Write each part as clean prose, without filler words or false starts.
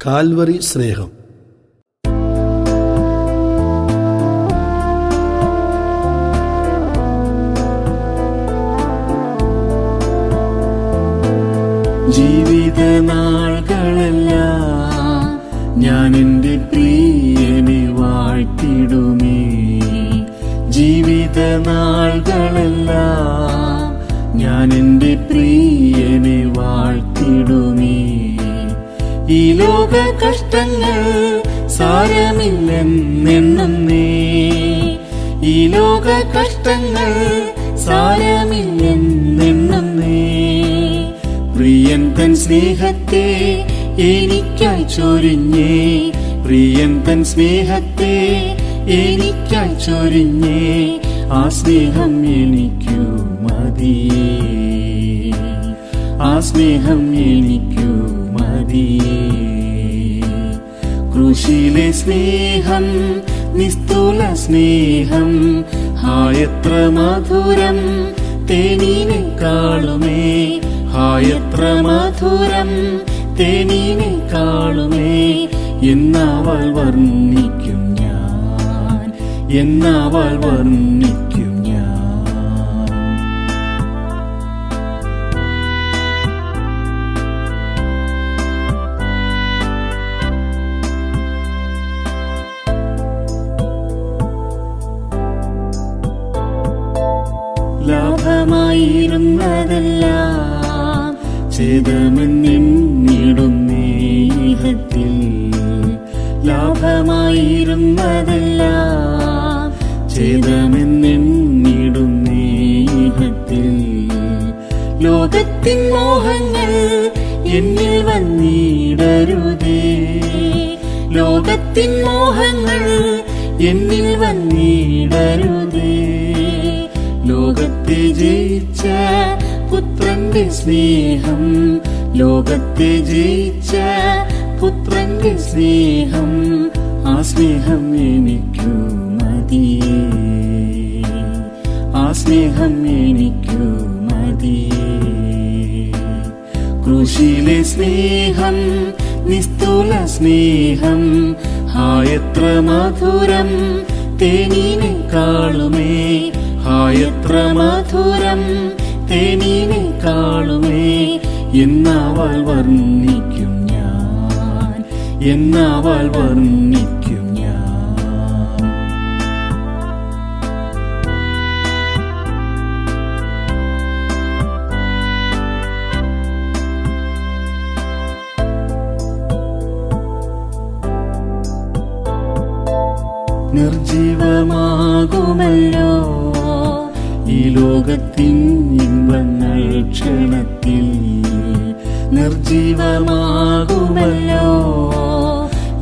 Calvary സ്നേഹം. ജീവിത നാളുകളെല്ലാം ഞാൻ എൻ്റെ പ്രിയനെ വാഴ്ത്തിടുമേ. ജീവിത നാളുകളെല്ലാം ഞാൻ എൻ്റെ പ്രിയനെ വാഴ്ത്തിടുമേ. ഈ ലോക കഷ്ടങ്ങൾ സാരമില്ലെന്നെണ്ണുന്നേ. ഈ ലോക കഷ്ടങ്ങൾ സാരമില്ലെന്നെണ്ണുന്നേ. പ്രിയൻ തൻ സ്നേഹത്തെ എനിക്കായി ചൊരിഞ്ഞേ. പ്രിയൻ തൻ സ്നേഹത്തെ എനിക്കായി ചൊരിഞ്ഞേ. ആ സ്നേഹം എനിക്കു മതിയേ. ആ സ്നേഹം എനിക്കു മതിയേ. ക്രൂശിലെ സ്നേഹം നിസ്തുല സ്നേഹം. എത്ര മധുരം തേനിനെക്കാളുമേ. എത്ര മധുരം തേനിനെക്കാളുമേ. എന്നവൾ വർണ്ണിക്കും ഞാൻ, എന്നവൾ വർണ്ണിക്കും ഞാൻ. ലാഭമായിരുന്നതെല്ലാം ഛേദമെന്നിടുന്നേ ഇഹത്തിൽ. ലാഭമായിരുന്നതെല്ലാം ഛേദമെന്നിടുന്നേ ഇഹത്തിൽ. ലോകത്തിൻ മോഹങ്ങൾ എന്നിൽ വന്നിടരുതേ. ലോകത്തിൻ മോഹങ്ങൾ എന്നിൽ വന്നിടരുതേ. ലോകത്തെ ജയിച്ച പുത്രന്റെ സ്നേഹം. ലോകത്തെ ജയിച്ച പുത്രന്റെ സ്നേഹം. ആ സ്നേഹം എനിക്കു മതിയേ. ആ സ്നേഹം എനിക്കു മതിയേ. ക്രൂശിലെ സ്നേഹം നിസ്തുല സ്നേഹം. എത്ര മധുരം തേനിനെക്കാളുമേ. എത്ര മധുരം തേനിനെക്കാളുമേ. എന്നവൾ വർണ്ണിക്കും ഞാൻ, എന്നവൾ വർണ്ണിക്കും ഞാൻ. നിർജീവമാകുമല്ലോ ഈ ലോകത്തിൻ ഇമ്പങ്ങൾ ക്ഷണത്തിൽ. നിർജീവമാകുമല്ലോ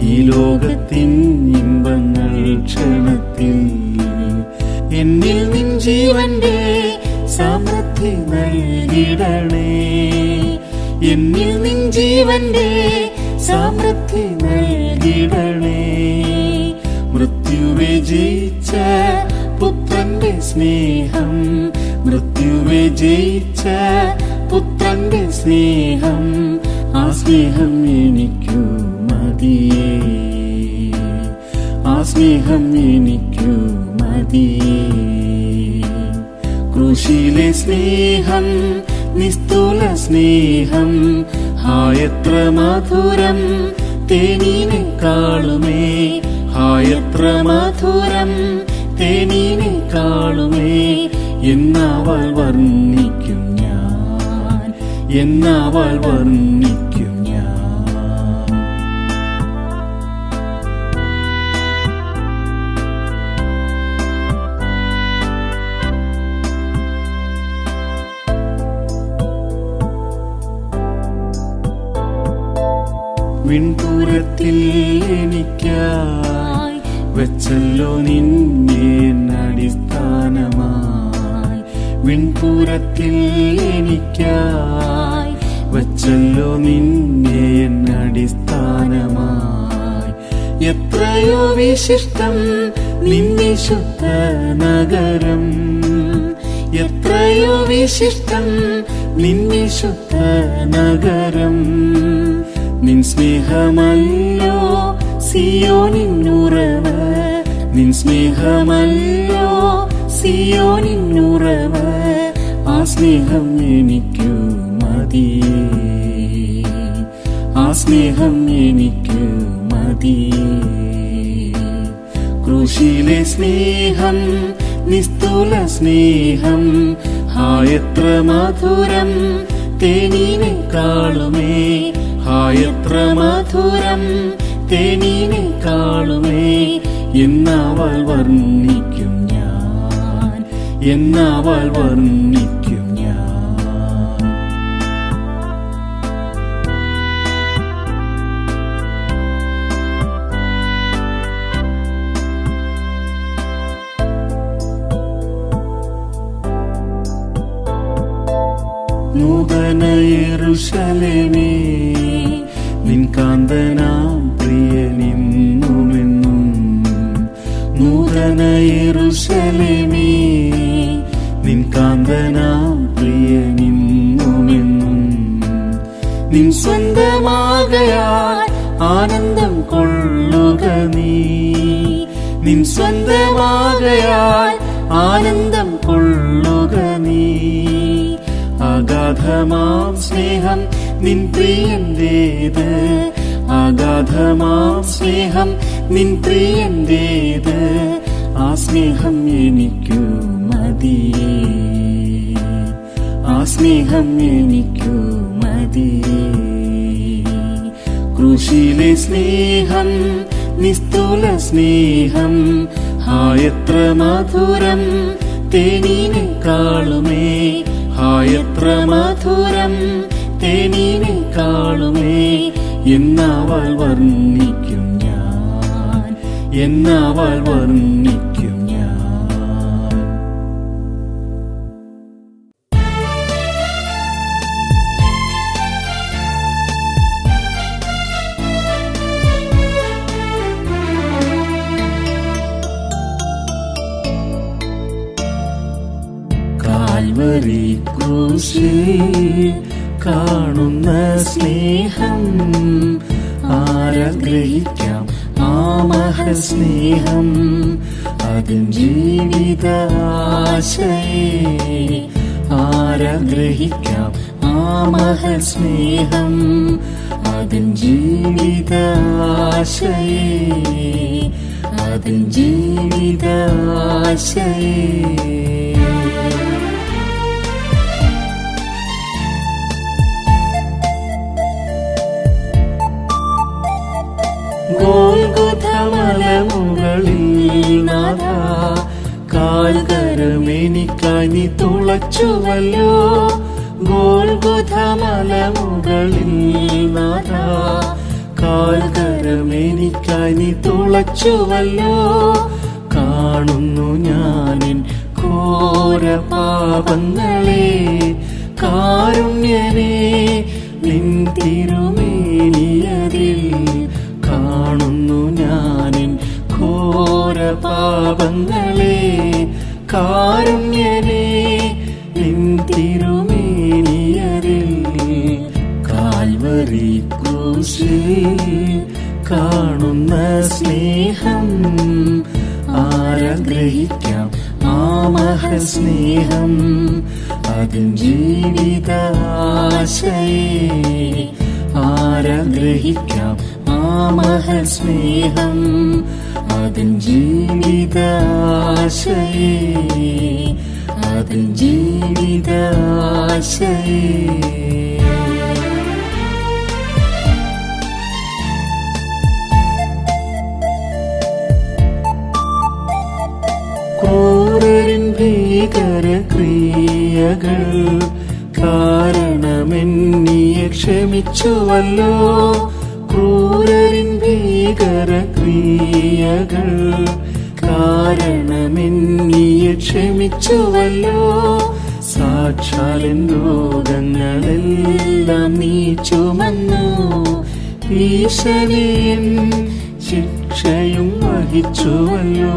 ഈ ലോകത്തിൻ ഇമ്പങ്ങൾ ക്ഷണത്തിൽ. എന്നിൽ നിൻ ജീവന്റെ സമൃദ്ധി നൽകിടണേ. എന്നിൽ നിൻ ജീവന്റെ സമൃദ്ധി നൽകിടണേ. മൃത്യുവെ ജയിച്ച പുത്രന്റെ സ്നേഹം. മൃത്യുവെ ജയിച്ച പുത്രന്റെ സ്നേഹം. ആ സ്നേഹം എനിക്കു മതിയേ. ആ സ്നേഹം എനിക്കു മതിയേ. ക്രൂശിലെ സ്നേഹം നിസ്തുല സ്നേഹം. എത്ര മധുരം തേനിനെക്കാളുമേ. എത്ര മധുരം തേനിനെക്കാളുമേ. എന്നവൾ വർണ്ണിക്കും ഞാൻ, എന്നവൾ വർണ്ണിക്കും ഞാൻ. വിൺപുരത്തിൽ എനിക്കായി വെച്ചല്ലോ നിന്നെ അടിസ്ഥാനമായി. വിൺപുരത്തിൽ എനിക്കായി വെച്ചല്ലോ നിന്നെ അടിസ്ഥാനമായി. എത്രയോ വിശിഷ്ടം നിന്നെ ശുദ്ധ നഗരം. എത്രയോ വിശിഷ്ടം നിന്നെ ശുദ്ധ നഗരം. നിൻ സ്നേഹമല്ലോ സിയോനിന്നുറവ്, നിൻ സ്നേഹമല്ലോ സിയോനിന്നുറവ്. ആ സ്നേഹം എനിക്കു മതിയേ, ആ സ്നേഹം എനിക്കു മതിയേ. ക്രൂശിലെ സ്നേഹം നിസ്തുല സ്നേഹം, എത്ര മധുരം തേനിനെക്കാളുമേ, എത്ര മധുരം തേനിനെക്കാളുമേ. എന്നവൾ വർണ്ണിക്കും ഞാൻ, എന്നവൾ വർണ്ണിക്കും ഞാൻ. നൂതന യെരൂശലേമേ, നിൻ കാന്തനാം പ്രിയനിന്നുമെന്നും. നൂതന യെരൂശലേമേ, നിൻ കാന്തനാം പ്രിയനിന്നുമെന്നും. നിൻ സ്വന്തമാകയാൽ ആനന്ദം കൊള്ളുക നീ, നിൻ സ്വന്തമാകയാൽ ആനന്ദം കൊള്ളുക നീ. അഗാധമാം സ്നേഹം നിൻ പ്രിയന്റേത്, അഗാധമാം സ്നേഹം നിൻ പ്രിയന്റേത്. ആ സ്നേഹം എനിക്കു മതിയേ, ആ സ്നേഹം എനിക്കു മതിയേ. ക്രൂശിലെ സ്നേഹം നിസ്തുല സ്നേഹം, എത്ര മധുരം തേനിനെക്കാളുമേ, എത്ര മധുരം തേനിനെക്കാളുമേ. എന്നവൾ വർണ്ണിക്കും ഞാൻ, എന്നവൾ വർണ്ണിക്കും ഞാൻ. കാൽവരി ക്രൂശിൽ കാണുന്ന സ്നേഹം ആരഗ്രഹിക്കാം, ആ മഹസ്നേഹം. അതും ജീവിത ആശയേ, ആരഗ്രഹിക്കാം ആ മഹസ്നേഹം. അതും ജീവിത ആശയേ, അതും ജീവിത ആശയേ. ഗോൽഗോഥ മലമുകളിൽ നാഥാ, കാൽകരമെനിക്കായി നീ തുളച്ചുവല്ലോ. ഗോൽഗോഥ മലമുകളിൽ നാഥാ, കാൽകരമെനിക്കായി നീ തുളച്ചുവല്ലോ. കാണുന്നു ഞാനിൻ ഘോര പാപങ്ങളെ, കാരുണ്യനേ നിൻ തിരുമേനിയതിൽ. കാണുന്നു ഞാനിൻ ഘോര പാപങ്ങളെ, കാരുണ്യനേ നിൻ തിരുമേനിയതിൽ. കാൽവരി ക്രൂശിൽ കാണുന്ന സ്നേഹം ആരഗ്രഹിക്കാം, ആ മഹസ്നേഹം. അതും ജീവിത ആശയേ, ആരഗ്രഹിക്കാം ആ മഹസ്നേഹം. അതും ജീവിത ആശയേ, അതും ജീവിത ആശയേ. ക്രൂരരിൻ ഭീകര ക്രിയകൾ കാരണമെന്നിയെ ക്ഷമിച്ചുവല്ലോ. ക്രൂരരിൻ ഭീകര ക്രിയകൾ കാരണമെന്നിയെ ക്ഷമിച്ചുവല്ലോ. സാക്ഷാലിൻ രോഗങ്ങളെല്ലാം നീ ചുമന്നു, ഈശനിയൻ ശിക്ഷയും വഹിച്ചുവല്ലോ.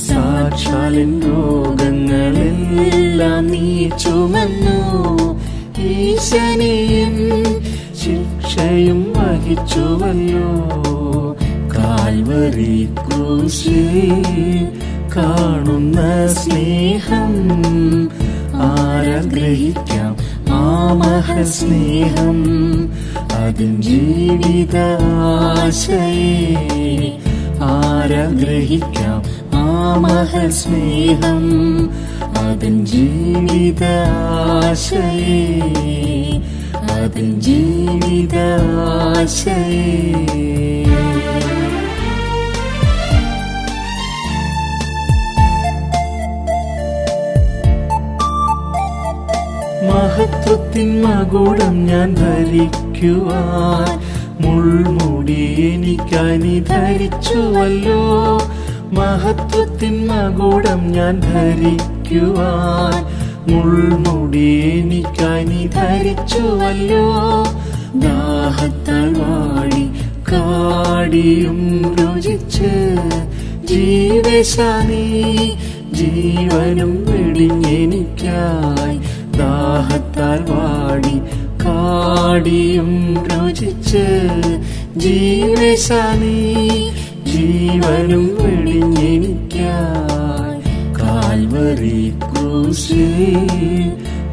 സാക്ഷാലിൻ രോഗങ്ങളെല്ലാം നീ ചുമന്നു, ഈശനിയൻ ശിക്ഷ ശിക്ഷയും വഹിച്ചുവല്ലോ. കാൽവരി ക്രൂശിൽ കാണുന്ന സ്നേഹം ആരാഗ്രഹിക്കാം ആ മഹസ്നേഹം. അതിൻ ജീവിത ആശയെ ആരാഗ്രഹിക്കാം ആ മഹസ്നേഹം. അതിൻ ജീവിത ആശയെ അതിൻ ജീവിത ആശയെ. മഹത്വത്തിൻ മകുടം ഞാൻ ധരിക്കുവാൻ മുൾമുടി എനിക്കായി നീ ധരിച്ചുവല്ലോ. മഹത്വത്തിൻ മകുടം ഞാൻ ധരിക്കുവാൻ മുൾമുടി എനിക്കായി നീ ധരിച്ചുവല്ലോ. ദാഹത്താൽ വാടി കാടിയും രുചിച്ച് ജീവശാനി ജീവനും വെടിഞ്ഞെനിക്കായി. ദാഹത്താൽ വാടി കാടിയും രുചിച്ച് ജീവശാനി ജീവനും വെടിഞ്ഞെനിക്കായി. കാൽവരി ക്രൂശിൽ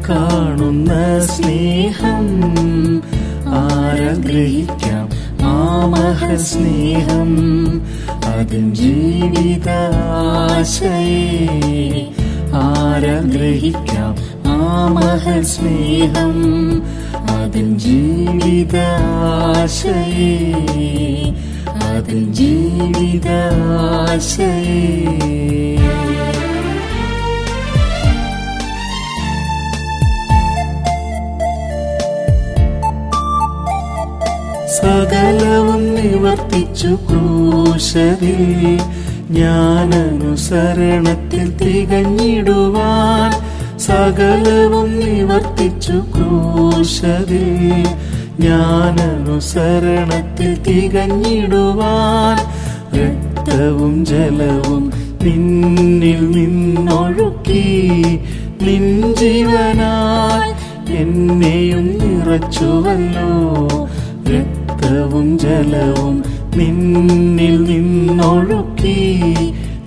കാണുന്ന സ്നേഹം ആരാഗ്രഹിക്കാം ആ മഹസ്നേഹം. അതിൻ ജീവിത ആശയെ ആരാഗ്രഹിക്കാം ആ മഹസ്നേഹം. അതിൻ ജീവിത ആശയെ അതിൻ ജീവിത ആശയെ. സകലവും നിവർത്തിച്ചു ക്രൂശിൽ ജ്ഞാനാനുസരണത്തിൽ തികഞ്ഞിടുവാൻ. സകലവും നിവർത്തിച്ചു ക്രൂശിൽ ജ്ഞാനാനുസരണത്തിൽ തികഞ്ഞിടുവാൻ. രക്തവും ജലവും നിന്നിൽ നിന്നൊഴുക്കി നിൻ ജീവനാൽ എന്നെയും നിറച്ചുവല്ലോ. രക്തവും ജലവും നിന്നിൽ നിന്നൊഴുക്കി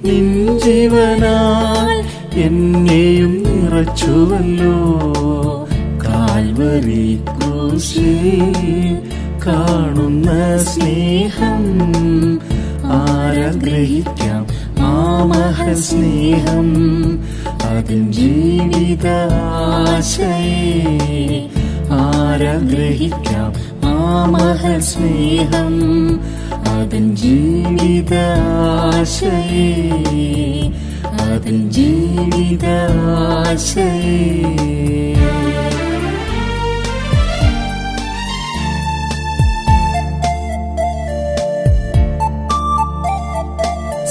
നിൻ ജീവനാൽ എന്നെയും നിറച്ചുവല്ലോ. കാൽവരി ക്രൂശിൽ കാണുന്ന സ്നേഹം ആരാഗ്രഹിക്കാം ആ മഹസ്നേഹം. അതിൻ ജീവിത ആശയെ ആരാഗ്രഹിക്കാം ആ മഹസ്നേഹം. അതിൻ ജീവിത ആശയെ അതിൻ ജീവിത ആശയെ.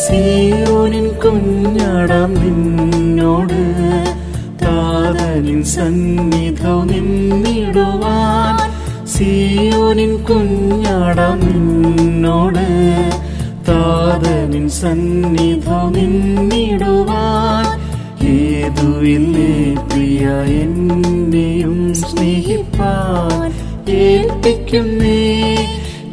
സിയോനിൻ കുഞ്ഞാടാം നിന്നോട് താതനിൻ സന്നിധൗ നിന്നിടുവാൻ. സിയോനിൻ കുഞ്ഞാടാം നിന്നോട് താതനിൻ സന്നിധൗ നിന്നിടുവാൻ. ഏതുവില്ലേ പ്രിയ എന്നെയും സ്നേഹിപ്പാൻ. ഏൽപ്പിക്കുന്നേ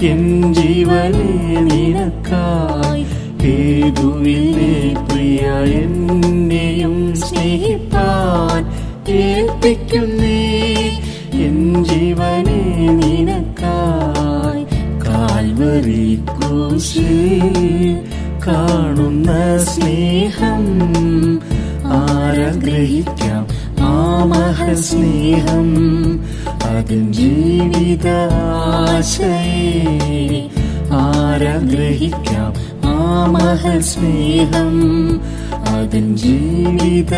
എൻ ജീവനെ നിനക്കായി. ഏതുവില്ലേ പ്രിയ എന്നെയും സ്നേഹിപ്പാൻ. ഏൽപ്പിക്കുന്നേ എൻ ജീവനെ നിനക്കായി. കാൽവരി ക്രൂശിൽ കാണുന്ന സ്നേഹം ആരാഗ്രഹിക്കാം ആ മഹസ്നേഹം. അതിൻ ജീവിത ആശയെ ആരാഗ്രഹിക്കാം ആ മഹസ്നേഹം. അതിൻ ജീവിത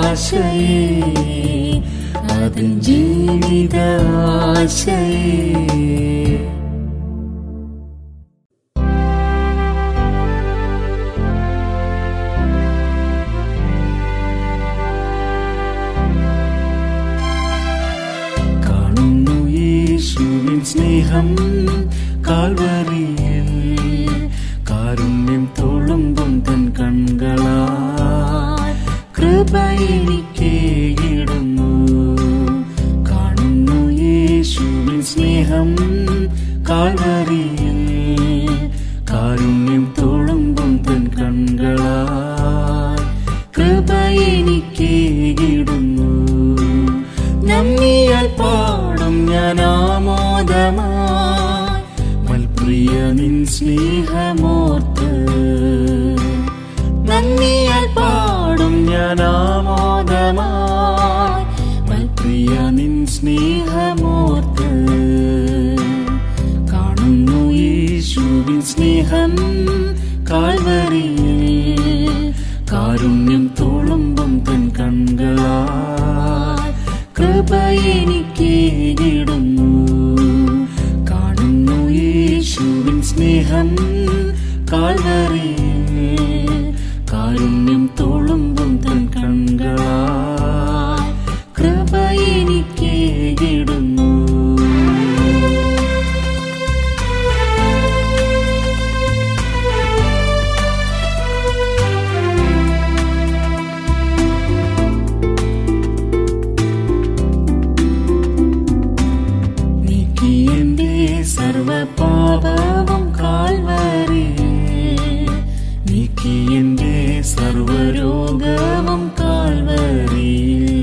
ആശയെ അതിൻ ജീവിത ആശയെ. കാണുന്നു യേശുവിൻ സ്നേഹം കാൽവരിയിൽ. കാരുണ്യം തുളുമ്പും തൻ കൺകളാൽ കൃപ എനിക്കേകിടുന്നു. കാണുന്നു യേശുവിൻ സ്നേഹം കാൽവരിയിൽ കാരുണ്യം തുളുമ്പും തൻ കണ്ണുകളാൽ കൃപ എനിക്കേകിടുന്നു. നന്ദിയാൽ പാടും ഞാൻ ആമോദമായി മൽപ്രിയ നിൻ സ്നേഹമോർത്ത്. നന്ദിയാൽ പാടും ഞാൻ ആമോദമായി മൽപ്രിയ നിൻ സ്നേഹമോർത്ത്. കാണുന്നു യേശുവിൻ സ്നേഹം കാൽവരിയിൽ കാരുണ്യം തുളുമ്പും തൻ കണ്ണുകളാൽ കൃപ എനിക്കേകിടുന്നു. കാണുന്നു യേശുവിൻ സ്നേഹം കാൽവരിയിൽ കാരുണ്യം തുളുമ്പും തൻ കണ്ണുകളാൽ കൃപ എനിക്കേകിടുന്നു. സർവപാപവും കാൽവരിയിൽ നീക്കി എന്റെ സർവരോഗവും കാൽവരിയിൽ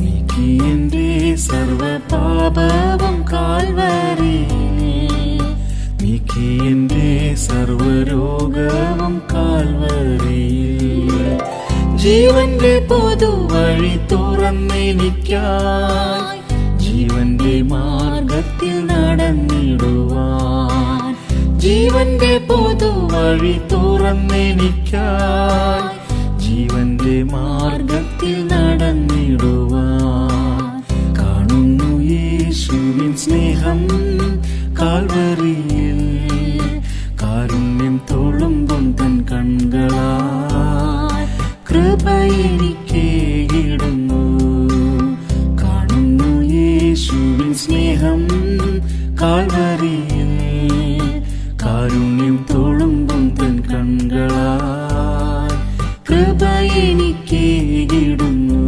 നീക്കി എന്റെ സർവപാപവും കാൽവരിയിൽ നീക്കി എന്റെ സർവരോഗവും കാൽവരിയിൽ. ജീവന്റെ പൊതുവഴി തുറന്നെനിക്കായി ജീവന്റെ മാർഗത്തിൽ നടന്നിടുവാൻ. ജീവന്റെ പൊതുവഴി തുറന്നെനിക്കായി ജീവന്റെ മാർഗത്തിൽ നടന്നിടുവാൻ. കാണുന്നു യേശുവിൻ സ്നേഹം കാൽവരിയിൽ കാരുണ്യം തുളുമ്പും തൻ കണ്ണുകളാൽ കൃപ എനിക്കേകിടുന്നു. യേശുവിൻ സ്നേഹം കാൽവരിയിൽ കാരുണ്യം തുളുമ്പും തൻ കണ്ണുകളാൽ കൃപ എനിക്കേകിടുന്നു.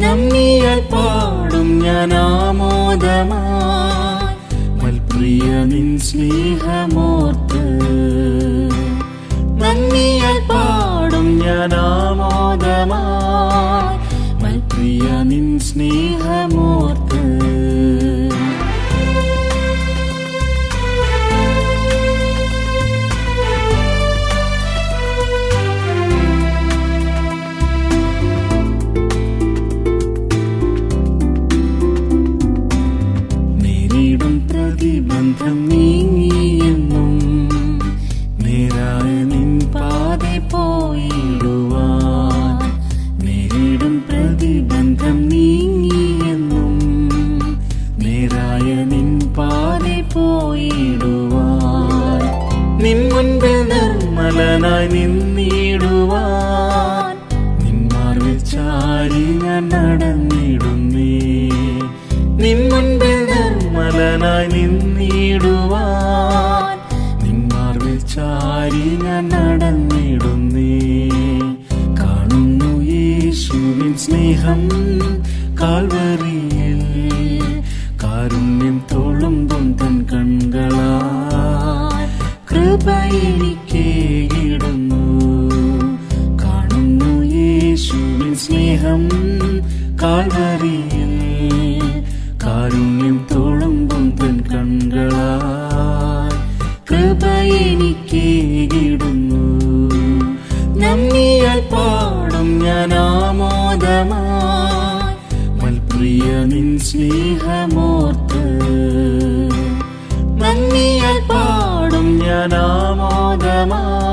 നന്ദിയാൽ പാടും ഞാൻ ആമോദമായി മൽപ്രിയ നിൻ സ്നേഹമോർത്ത്. നന്ദിയാൽ പാടും ഞാൻ ആമോദമായി മൽപ്രിയ നിൻ സ്നേഹമോർത്ത്. നേരിടും പ്രതിബന്ധം നീങ്ങിയെന്നും നേരായ നിൻ പാതെ പോയിടുവാൻ. നേരിടും പ്രതിബന്ധം നീങ്ങിയെന്നും നേരായ നിൻ പാതെ പോയിടുവാൻ. നിൻ മുൻപിൽ നിർമ്മലനായി നിന്നിടുവാൻ നിൻ മാർവിൽ ചാരി ഞാൻ നടന്നിടുന്നേ. നിൻ മുൻപിൽ നിർമ്മലനായി നിന്നിടുവാൻ നിൻ മാർവിൽ ചാരി ഞാൻ നടന്നിടുന്നേ. കാണുന്നു യേശുവിൻ സ്നേഹം കാൽവരിയിൽ കാരുണ്യം തുളുമ്പും തൻ കണ്ണുകളാൽ കൃപ എനിക്കേകിടുന്നു. കാണുന്നു യേശുവിൻ സ്നേഹം കാൽവരിയിൽ കാരുണ്യം തുളുമ്പും തൻ കണ്ണുകളാൽ കൃപ എനിക്കേകിടുന്നു. നന്ദിയാൽ പാടും ഞാൻ ആമോദമായി മൽപ്രിയ നിൻ സ്നേഹമോർത്ത്. നന്ദിയാൽ പാടും ഞാൻ ആമോദമായി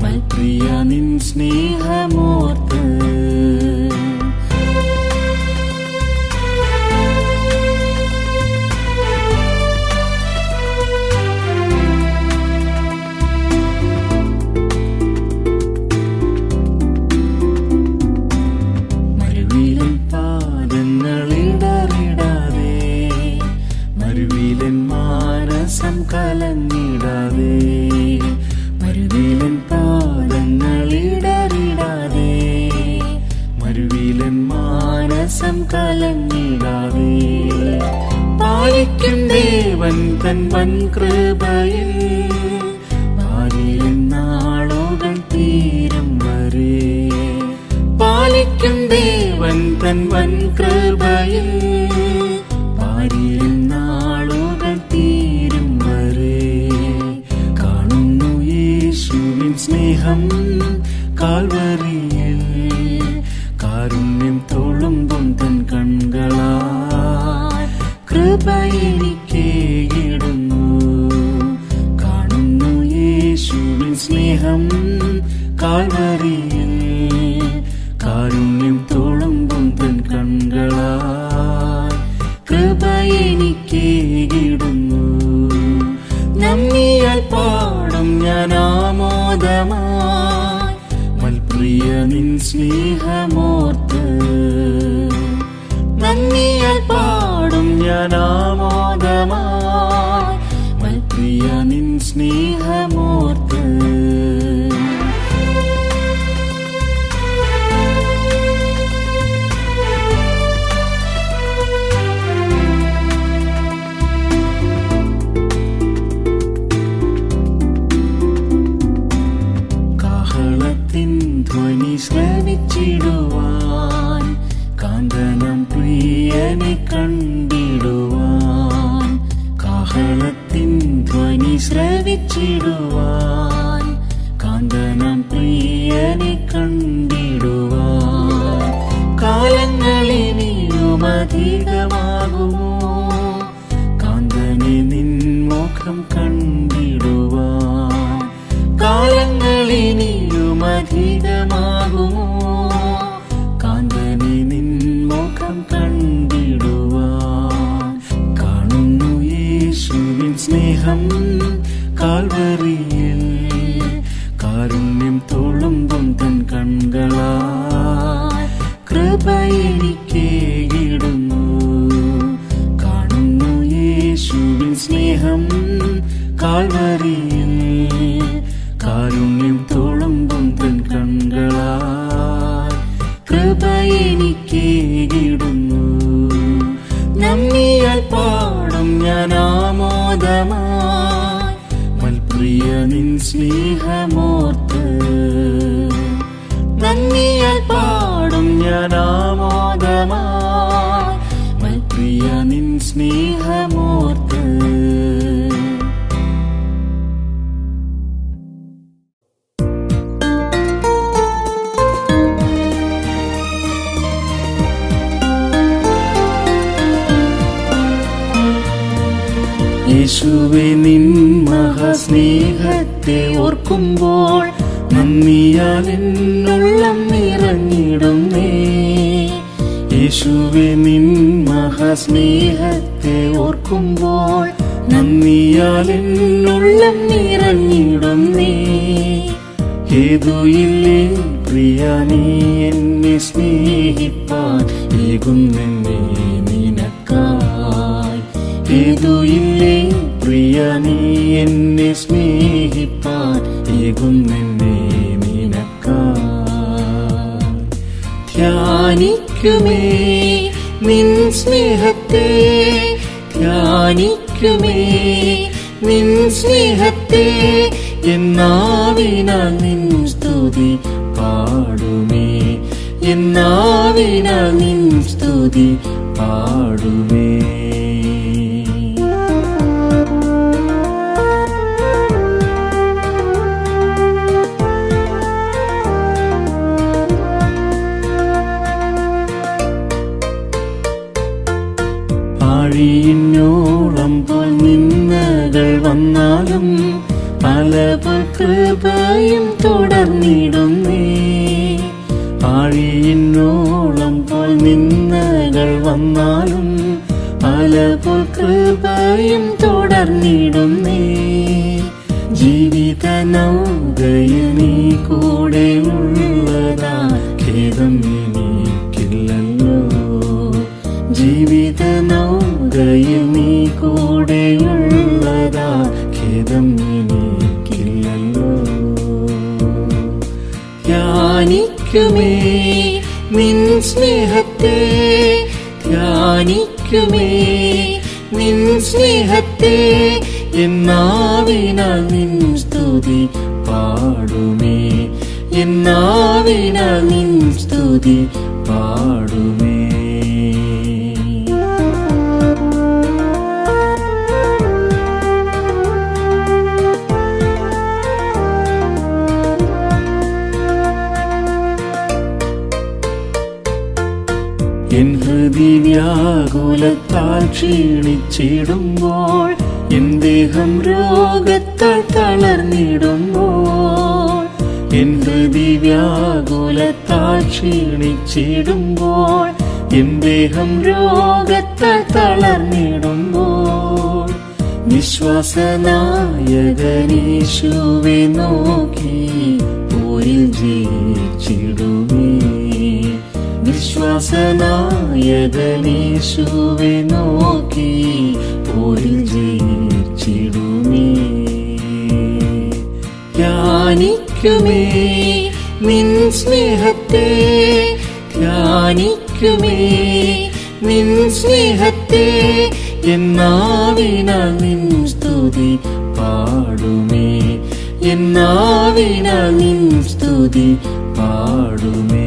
മൽപ്രിയ നിൻ സ്നേഹമോർത്ത്. കലങ്ങിടാതെ മരുവിലൻ പാദങ്ങളിടറിടാതെ മരുവിലൻ മാനസം കലങ്ങിടാതെ പാലിക്കും ദേവൻ തൻ വൻ കൃപയിൽ ഭാര്യൻ നാളുകൾ തീരും വരെ. പാലിക്കും ദേവൻ തൻ വൻ കൃപയിൽ ഭാര്യൻ നാളുകൾ തീരും വരെ. കാണുന്നു യേശുവിൻ സ്നേഹം കാൽവരിയിൽ, കാരുണ്യം തുളുമ്പും തൻ കണ്ണുകളാൽ കൃപ എനിക്കേകിടുന്നു. കാണുന്നു യേശുവിൻ സ്നേഹം കാൽവരിയിൽ, കാരുണ്യം തുളുമ്പും തൻ കണ്ണുകളാൽ കൃപ എനിക്കേകിടുന്നു. നന്ദിയാൽ പാടും ഞാൻ ആമോദമായി മൽപ്രിയ നിൻ സ്നേഹമോർത്ത്. നന്ദിയാൽ പാടും ഞാൻ ആമോദമായി മൽപ്രിയ നിൻ സ്നേഹമോർത്ത്. ധ്വനി ശ്രവിച്ചിടുവാൻ, കാന്തനം പ്രിയനെ കണ്ടിടുവാൻ. കാഹളത്തിൻ ധ്വനി ശ്രവിച്ചിടുവാൻ, കാന്തനം പ്രിയനെ കണ്ടിടുവാൻ. കാലങ്ങളിനിയും അധികമാകുമോ കാന്തനെ നിൻ മുഖം കണ്ടിടുവാൻ. കാലങ്ങളിനിയും അധികമാകുമോ കാന്തനെ നിൻ മുഖം കണ്ടിടുവാൻ. കാണുന്നു യേശുവിൻ സ്നേഹം കാൽവരിയിൽ, കാരുണ്യം തുളുമ്പും തൻ കണ്ണുകളാൽ കൃപ എനിക്കേകിടുന്നു. കാണുന്നു യേശുവിൻ സ്നേഹം കാൽവരിയിൽ, കാരുണ്യം തുളുമ്പും തൻ കണ്ണുകളാൽ കൃപ എനിക്കേകിടുന്നു. നന്ദിയാൽ പാടും ഞാൻ ആമോദമായി മൽപ്രിയ നിൻ സ്നേഹമോർത്ത്. നന്ദിയാൽ പാടും ഞാൻ ആമോദമായി മൽപ്രിയ നിൻ സ്നേഹമോർത്ത്. യേശുവേ നിൻ മഹാസ്നേഹത്തെ ഓർക്കുമ്പോൾ നന്ദിയാൽ എന്നുള്ളം നിറഞ്ഞിടുന്നേ. യേശുവേ നിൻ മഹാസ്നേഹത്തെ ഓർക്കുമ്പോൾ നന്ദിയാൽ എന്നുള്ളം നിറഞ്ഞിടുന്നേ. ഏതുയില്ലേ പ്രിയ നീ എന്നെ സ്നേഹിപ്പാൻ ഏകുന്നെന്നെ നിനക്കായി. ഏതുയില്ലേ പ്രിയ നീ എന്നെ സ്നേഹിപ്പാൻ ഏകുന്നെന്നെ നിനക്കായി. ധ്യാനിക്കുമേ നിൻ സ്നേഹത്തെ, ധ്യാനിക്കുമേ നിൻ സ്നേഹത്തെ. എന്നാവിനാൽ നിൻ സ്തുതി പാടുമേ, എന്നാവിനാൽ നിൻ സ്തുതി പാടുമേ. ആഴിയിന്നോളം പോൽ നിന്നകൾ വന്നാലും പല കൃപയും തുടർന്നിടുന്നേ. ആഴിയിന്നോളം പോൽ നിന്നകൾ വന്നാലും പല കൃപയും തുടർന്നിടുന്നേ. ജീവിത നൗകയിൽ നീ കൂടെ ഉള്ളതാ ഖേദം എനിക്കില്ലല്ലോ. ജീവിത നൗകയിൽ നീ കൂടെയുള്ളതാ ഖേദം എനിക്കില്ലല്ലോ. ധ്യാനിക്കുമേ നിൻ സ്നേഹത്തെ, ധ്യാനിക്കുമേ നിൻ സ്നേഹത്തെ. എന്നാവിനാൽ നിൻ സ്തുതി പാടുമേ, എന്നാവിനാൽ നിൻ സ്തുതി പാടുമേ. എൻ ഹൃദി വ്യാകുലത്താൽ ക്ഷീണിച്ചിടുമ്പോൾ, എൻ ദേഹം രോഗത്താൽ തളർന്നിടുമ്പോൾ, എൻ ഹൃദി വ്യാകുലത്താൽ ക്ഷീണിച്ചിടുമ്പോൾ, എൻ ദേഹം രോഗത്താൽ തളർന്നിടുമ്പോൾ, വിശ്വാസനായകനീശുവെ നോക്കി പോരിൽ ജയിച്ചിടുമേ, വിശ്വാസനായകനീശുവെ നോക്കി പോരിൽ ജയിച്ചിടുമേ. ധ്യാനിക്കുമേ നിൻ സ്നേഹത്തെ, ധ്യാനിക്കുമേ നിൻ സ്നേഹത്തെ, എന്നാവിനാൽ നിൻ സ്തുതി പാടുമേ, എന്നാവിനാൽ നിൻ സ്തുതി പാടുമേ.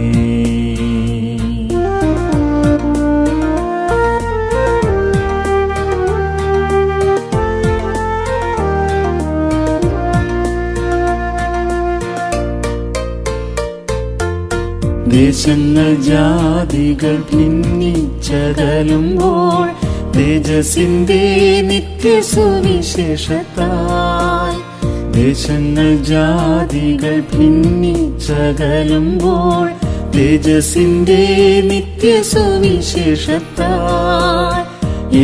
ദേശങ്ങൾ ജാതികൾ ഭിന്നിച്ചകലുമ്പോൾ, തേജസ്സിന്റെ നിത്യസുവിശേഷത്താൽ, ദേശങ്ങൾ ജാതികൾ ഭിന്നിച്ചകലുമ്പോൾ, തേജസ്സിന്റെ നിത്യസുവിശേഷത്താൽ,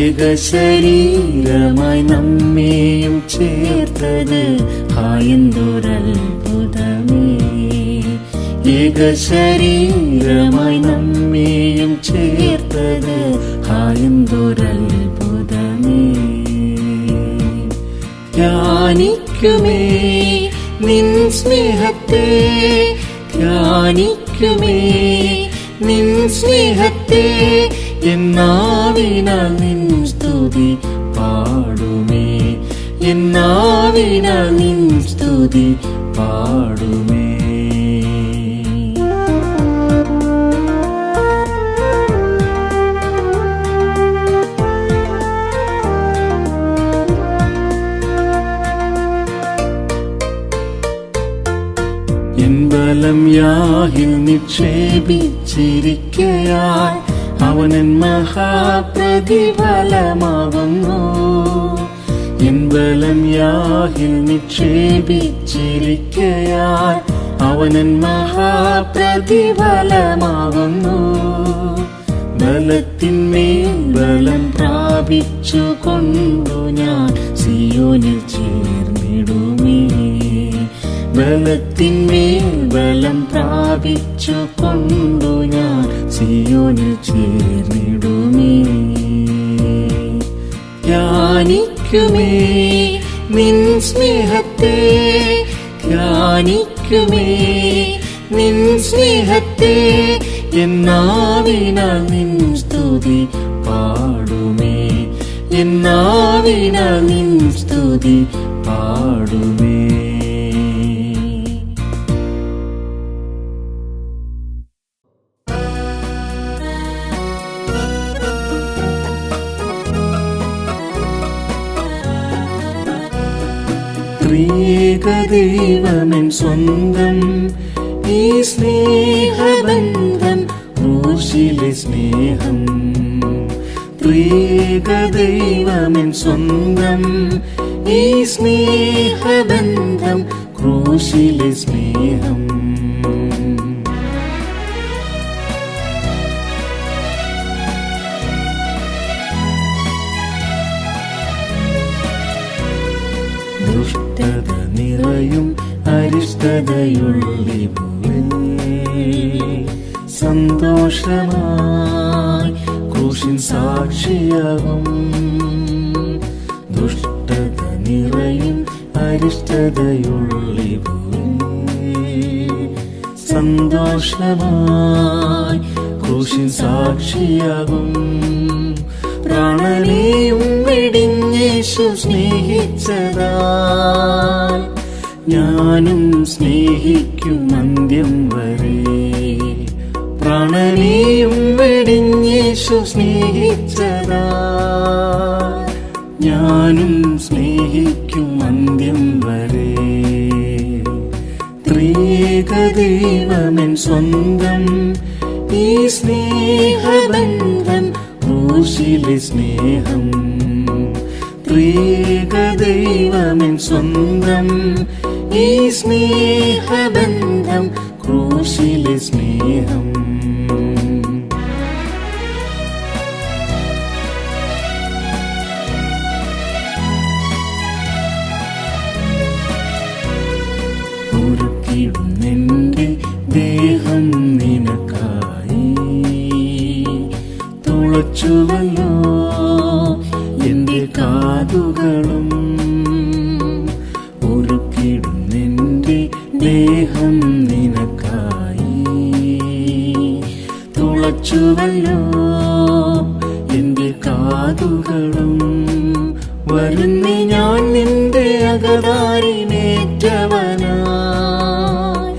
ഏകശരീരമായി നമ്മെയും ചേർത്തത് എന്തൊരത്ഭുതമേ, ഏകശരീരമായി നമ്മെയും ചേർത്തത് എന്തൊരത്ഭുതമേ. ധ്യാനിക്കുമേ നിൻ സ്നേഹത്തെ, ധ്യാനിക്കുമേ നിൻ സ്നേഹത്തെ, എന്നാവിനാൽ നിൻ സ്തുതി പാടുമേ, എന്നാവിനാൽ നിൻ സ്തുതി പാടുമേ. എൻ ബലം യാഹിൽ നിക്ഷേപിച്ചിരിക്കയാൽ, അവനൻ മഹാപ്രതിഫലമാകുന്നു. എൻ ബലം യാഹിൽ നിക്ഷേപിച്ചിരിക്കയാൽ, അവനൻ മഹാപ്രതിഫലമാകുന്നു. ബലത്തിന്മേൽ ബലം പ്രാപിച്ചു കൊണ്ടു ഞാൻ സിയോനിൽ ചേർന്നിടുമേ, ബലത്തിന്മേൽ ബലം പ്രാപിച്ചു കൊണ്ടു ഞാൻ സിയോനിൽ ചേർന്നിടുമേ. ധ്യാനിക്കുമേ നിൻ സ്നേഹത്തെ, ധ്യാനിക്കുമേ നിൻ സ്നേഹത്തെ, എന്നാവിനാൽ നിൻ സ്തുതി പാടുമേ, എന്നാവിനാൽ നിൻ സ്തുതി പാടുമേ. ത്രിയേകദൈവമെൻ സ്വന്തം ഈ സ്നേഹബന്ധം, ക്രൂശിലെ സ്നേഹം. ത്രിയേകദൈവമെൻ സ്വന്തം ഈ സ്നേഹബന്ധം, ക്രൂശിലെ സ്നേഹം. ദുഷ്ടത നിറയും അരിഷ്ടതയുള്ളിൽ സന്തോഷമായി ക്രൂശിൻ സാക്ഷിയാകും. ദുഷ്ടത നിറയും അരിഷ്ടതയുള്ളിൽ സന്തോഷമായി ക്രൂശിൻ സാക്ഷിയാകും. പ്രാണന പ്രാണനെയും വെടിഞ്ഞേശു സ്നേഹിച്ചതാൽ ഞാനും സ്നേഹിക്കും അന്ത്യം വരെ. പ്രാണനെയും വെടിഞ്ഞേശു സ്നേഹിച്ചതാൽ ഞാനും സ്നേഹിക്കും അന്ത്യം വരെ. ത്രിയേക ദൈവമെൻ സ്വന്തം, ഈ സ്നേഹബന്ധം ക്രൂശിലെ സ്നേഹം. ത്രിയേക ദൈവമെൻ സ്വന്തം, ഈ സ്നേഹബന്ധം ക്രൂശിലെ സ്നേഹം. ഒരുക്കിടുന്നെന്റെ ദേഹം നിനക്കായി, തുളച്ചുവല്ലോ എന്റെ കാതുകളും. ഒരുക്കിടുന്നെന്റെ ദേഹം നിനക്കായി, തുളച്ചുവല്ലോ എന്റെ കാതുകളും. വരുന്നേ ഞാൻ നിന്റെ അകതാരിനേറ്റവനായി,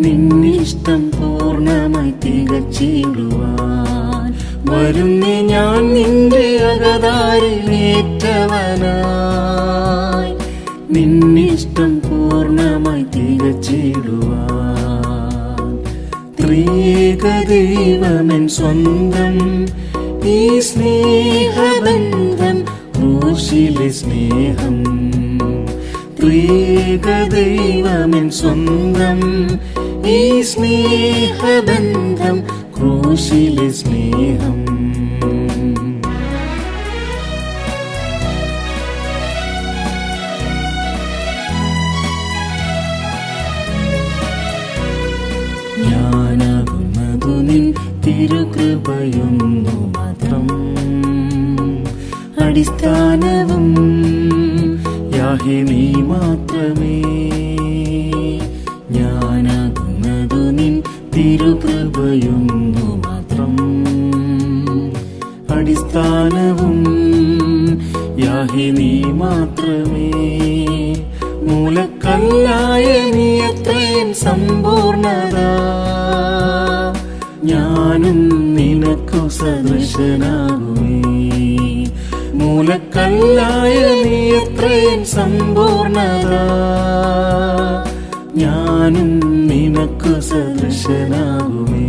നിന്നിഷ്ടം പൂർണ്ണമായി തികച്ചിടുവാൻ. വരുന്നേ ഞാൻ നിന്റെ അകതാരിനേറ്റവനായി, നിന്നിഷ്ടം പൂർണ്ണമായി തികച്ചിടുവാൻ. ത്രിയേക ദൈവമെൻ സ്വന്തം, ഈ സ്നേഹബന്ധം ക്രൂശിലെ സ്നേഹം. ത്രിയേക ദൈവമെൻ സ്വന്തം, ഈ സ്നേഹബന്ധം ക്രൂശിലെ സ്നേഹം. ഞാനാകുന്നതു നിൻ തിരുകൃപയൊന്നു മാത്രം, അടിസ്ഥാനവും യാഹേ നീ മാത്രമേ. ഞാനാകുന്നതു നിൻ തിരുകൃപയൊന്നു മാത്രം, അടിസ്ഥാനവും യാഹേ നീ മാത്രമേ. മൂലക്കല്ലായ നീ അത്രയും സമ്പൂർണത, ഞാനും നിനക്കു സദൃശനാകുമേ. മൂലക്കല്ലായ നീ അത്രയും സമ്പൂർണത, ഞാനും നിനക്കു സദൃശനാകുമേ.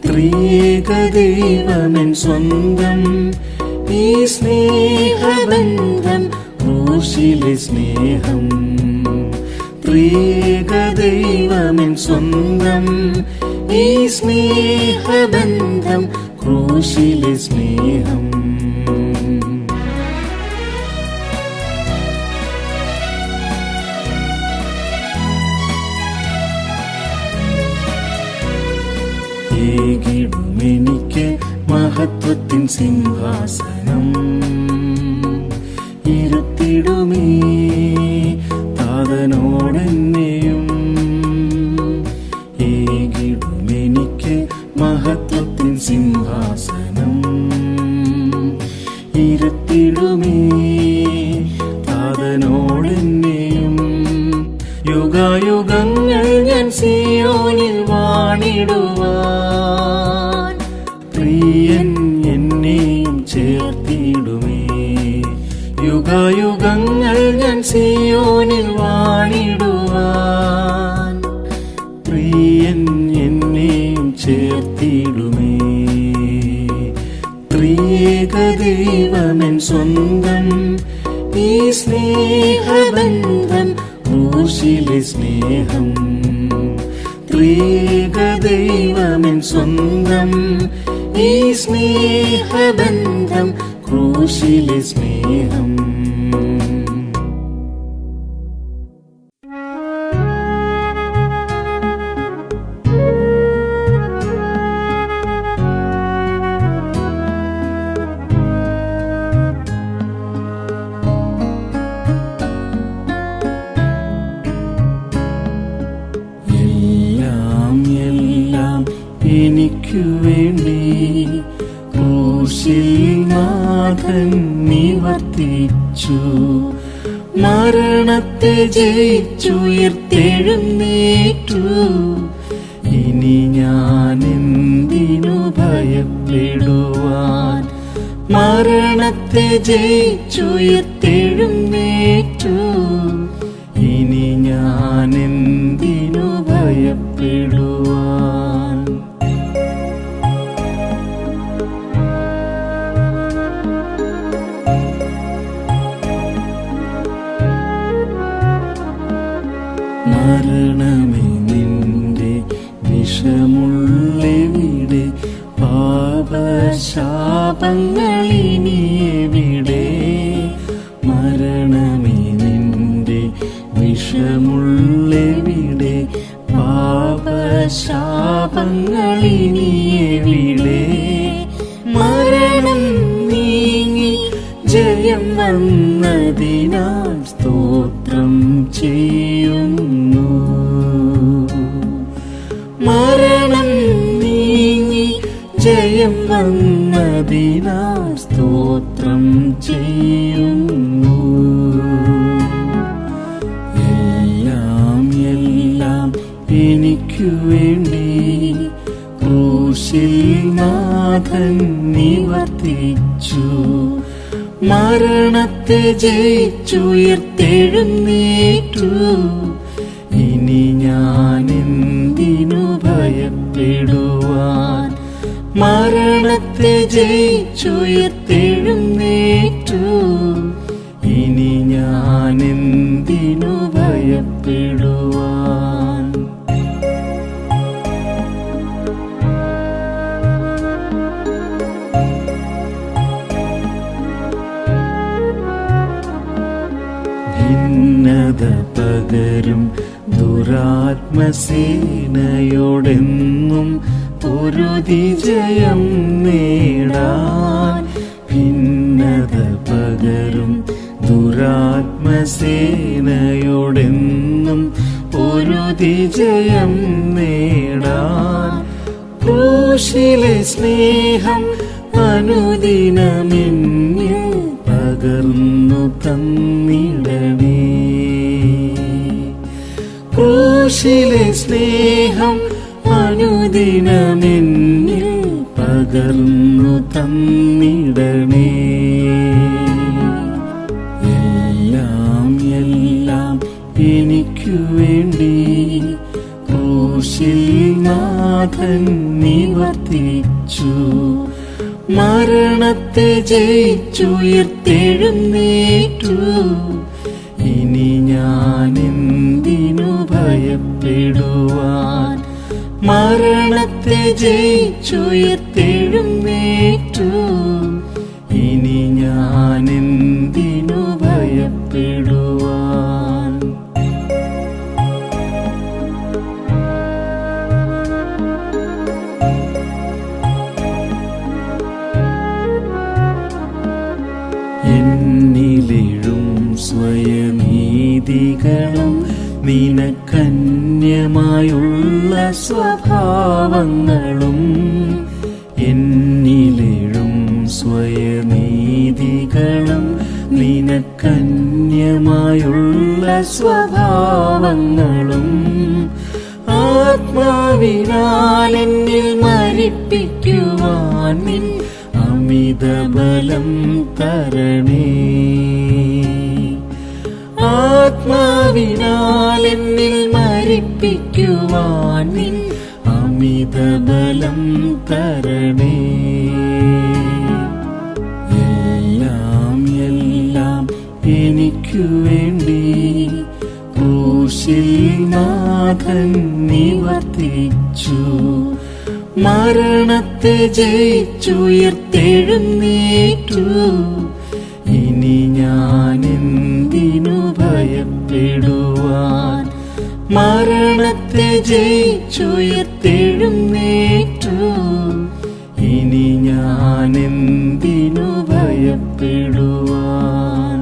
ത്രിയേക ദൈവമെൻ സ്വന്തം, ഈ സ്നേഹബന്ധം ക്രൂശിലെ സ്നേഹം. ത്രിയേക ദൈവമെൻ സ്വന്തം, ഈ സ്നേഹബന്ധം ക്രൂശിലെ സ്നേഹം. ഏകിടുമെനിക്ക് മഹത്വത്തിൻ സിംഹാസനം, ഇരുത്തിടുമേ താതനോടെന്നെയും. ഏകിടുമെനിക്ക് മഹത്വത്തിൻ സിംഹാസനം, ഇരുത്തിടുമേ താതനോടെന്നെയും. യുഗയുഗങ്ങൾ ഞാൻ സിയോനിൽ വാണിടുവാൻ, പ്രിയൻ എന്നെയും ചേർത്തിടുമേ. യുഗയുഗങ്ങൾ ഞാൻ സിയോനിൽ വാണിടുവാൻ, പ്രിയൻ എന്നെയും ചേർത്തിടുമേ. ത്രിയേക ദൈവമെൻ സ്വന്തം, ഈ സ്നേഹബന്ധം ക്രൂശിലെ സ്നേഹം. ത്രിയേക ദൈവമെൻ സ്വന്തം, ഈ സ്നേഹബന്ധം ക്രൂശിലെ സ്നേഹം. എനിക്കു വേണ്ടി ക്രൂശിൽ നാഥൻ നിവർത്തിച്ചു. മരണത്തെ ജയിച്ചുയർത്തെഴുന്നേറ്റു. ഇനി ഞാൻ എന്തിനു ഭയപ്പെടുവാൻ? മരണത്തെ ജയിച്ചുയർത്തെഴുന്നേറ്റു. ഇനി ഞാൻ എന്തിനു ഭയപ്പെടുവാൻ? മരണമേ നിന്റെ വിഷമുള്ളെവിടെ? പാപശാപങ്ങളിനിയെവിടെ? മരണമേ നിന്റെ വിഷമുള്ളെവിടെ? പാപശാപങ്ങളിനിയെവിടെ? മരണം നീങ്ങി ജയം വന്നതിനാൽ സ്തോത്രം ചെയ്യുന്നു. മരണം നീങ്ങി ജയം വന്നതിനാൽ സ്തോത്രം ചെയ്യുന്നു. എല്ലാം എല്ലാം എനിക്കു വേണ്ടി ക്രൂശിൽ നാഥൻ നിവർത്തിച്ചു. മരണത്തെ ജയിച്ചുയർത്തെഴുന്നേറ്റു. ഇനി ഞാൻ എന്തിനു ഭയപ്പെടുവാൻ? മരണത്തെ ജയിച്ചുയർത്തെഴുന്നേറ്റു. ഇനി ഞാൻ എന്തിനു ഭയപ്പെടുവാൻ? ഭിന്നത പകരും ദുരാത്മസേനയോടെന്നും പൊരുതി ജയം നേടാൻ. ഭിന്നത പകരും ദുരാത്മസേനയോടെന്നും പൊരുതി ജയം നേടാൻ. ക്രൂശിലെ സ്നേഹം അനുദിനമെന്നിൽ പകർന്നു തന്നിടണേ. ക്രൂശിലെ സ്നേഹം അനുദിനമെന്നിൽ പകർന്നു തന്നിടണേ. എല്ലാം എല്ലാം എനിക്കു വേണ്ടി ക്രൂശിൽ നാഥൻ നിവർത്തിച്ചു. മരണത്തെ ജയിച്ചുയർത്തെഴുന്നേറ്റു. ഇനി ഞാൻ എന്തിനു ഭയപ്പെടുവാൻ? മരണത്തെ ജയിച്ചുയർത്തെഴുന്നേറ്റു. ഇനി ഞാൻ എന്തിനു ഭയപ്പെടുവാൻ? എന്നിലെഴും സ്വയനീതികളും നിനക്കന്യമായുള്ള സ്വഭാവങ്ങളും. എന്നിലെഴും സ്വയനീതികളും നിനക്കന്യമായുള്ള സ്വഭാവങ്ങളും. ആത്മാവിനാൽ എന്നിൽ മരിപ്പിക്കുവാൻ നിൻ അമിതബലം തരണേ. ആത്മാവിനാൽ എന്നിൽ മരിപ്പിക്കുവാൻ നിൻ അമിതബലം തരണേ. എല്ലാം എല്ലാം എനിക്കു വേണ്ടി ക്രൂശിൽ നാഥൻ നിവർത്തിച്ചു. മരണത്തെ ജയിച്ചുയർത്തെഴുന്നേറ്റു. ഇനി ഞാൻ എന്തിനു ഭയപ്പെടുവാൻ? മരണത്തെ ജയിച്ചുയർത്തെഴുന്നേറ്റു. ഇനി ഞാൻ എന്തിനു ഭയപ്പെടുവാൻ?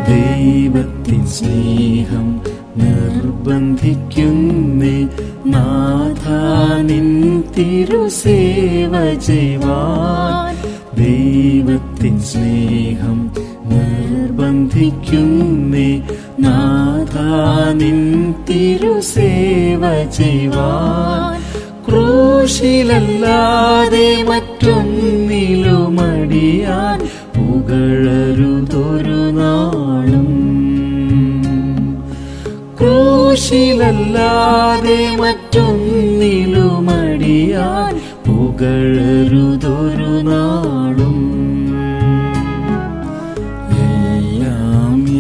ദൈവത്തിൻ സ്നേഹം തിരുസേവ ചെയ്യുവാൻ ദൈവത്തിൻ സ്നേഹം നിർബന്ധിക്കുന്നേ നാഥാ നിൻ തിരുസേവ ചെയ്യുവാൻ ക്രൂശിലല്ലാതെ മറ്റൊന്നിലുമടിയാൻ പുകഴരുതൊരു നാളും ക്രൂശിലല്ലാതെ മറ്റൊന്നിലുമടിയാൻ പുകഴരുതൊരു നാളും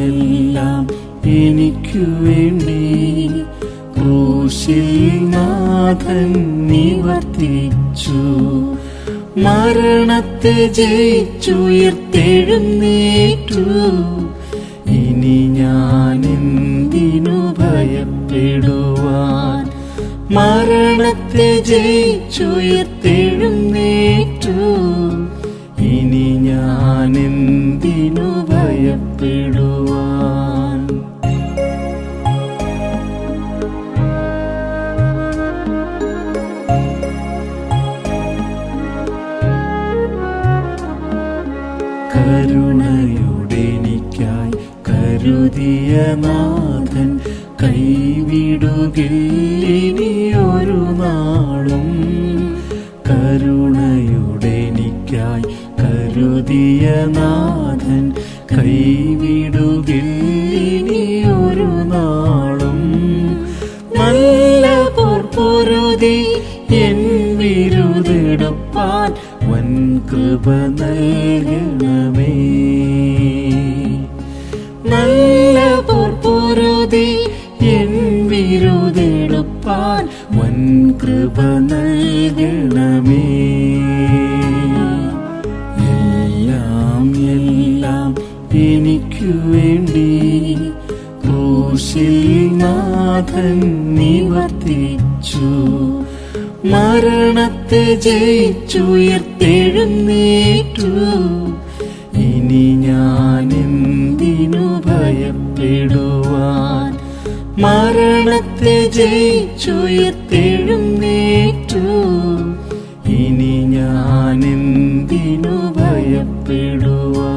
എല്ലാം എനിക്കു വേണ്ടി ക്രൂശിൽ നാഥൻ നിവർത്തിച്ചു മരണത്തെ ജയിച്ചുയർത്തെഴുന്നേറ്റു ഇനി ഞാൻ എന്തിനു ഭയപ്പെടുവാൻ മരണത്തെ ജയിച്ചുയർത്തെഴുന്നേറ്റു ഇനി ഞാൻ എന്തിനു ഭയപ്പെടുവാൻ കരുണയുടെനിക്കായി കരുതിയ നാഥൻ കൈവിടുകില്ലിനിയൊരു നാളും കരുണയുടെനിക്കായി കരുതിയ നാഥൻ കൈവിടുകില്ലിനിയൊരു നാളും നല്ല പൊരുതി എൻ വിരുതെടുപ്പാൻ വൻ കൃപ നൽകണമേ നല്ല പൊരുതി എൻ വിരുതെടുപ്പാൻ വൻ കൃപ നൽകണമേ എല്ലാം എനിക്കു വേണ്ടി ക്രൂശിൽ നാഥൻ നിവർത്തിച്ചു മരണത്തെ ജയിച്ചുയർത്തെഴുന്നേറ്റു ഇനി ഞാൻ എന്തിനു ഭയപ്പെടുവാൻ മരണത്തെ ജയിച്ചുയർത്തെഴുന്നേറ്റു ഇനി ഞാൻ എന്തിനു ഭയപ്പെടുവാൻ